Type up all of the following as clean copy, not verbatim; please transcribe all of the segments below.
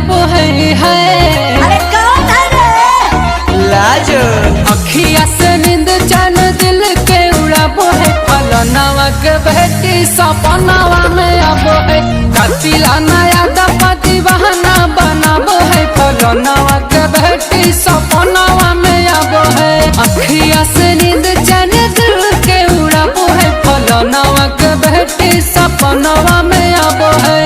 आबो है अरे कौन है रे? लाजो अखिया से नींद चैन दिल के उड़ाबो है फलनावा के बेटी सपनावा में आबो है कतिला नया दपति बहाना बनाबो है फलनावा के बेटी सपनावा में आबो है अखिया से नींद चैन दिल के उड़ाबो है फलनावा के बेटी सपनावा में आबो है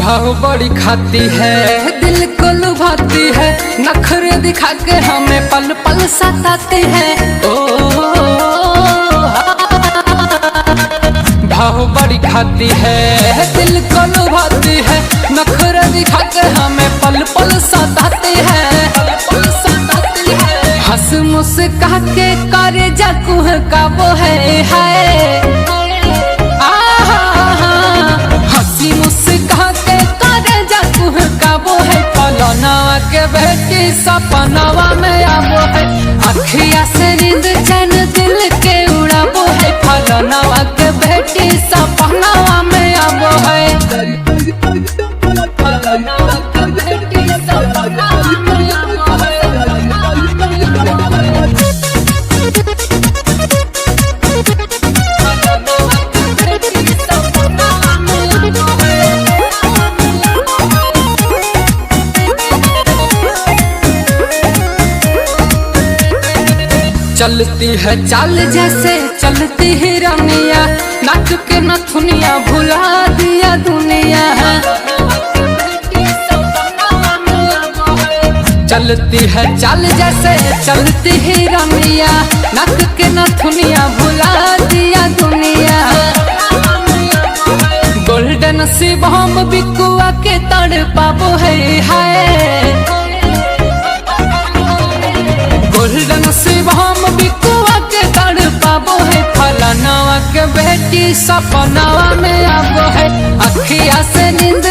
भाव बड़ी खाती है दिल को लुभाती है नखरे दिखा के हमें पल पल सताती है ओ भाव बड़ी खाती है दिल को लुभाती है नखरे दिखा के हमें पल पल सताती है हंस मुस्का के करे जाकू का वो है हंसी मुस्का के करे जाकू का वो है फलनावा के बेटी सपनावा में आबो है अखिया से नींद चैन दिल के उड़ाबो है फलनावा के बेटी सपनावा में आबो है फलनावा के बेटी सपनावा में आबो है चलती है चाल जैसे चलती है रमिया नाक के नथुनिया भुला दिया दुनिया है चलती है चाल जैसे चलती है रमिया नाक के नथुनिया भुला दिया दुनिया गोल्डन शिवम बिकुआ के तड़ पाबो है गोल्डन शिवम बिकुआ के तड़ पाबो है फलनावा के बेटी सपनावा में आबो है अखिया से नींद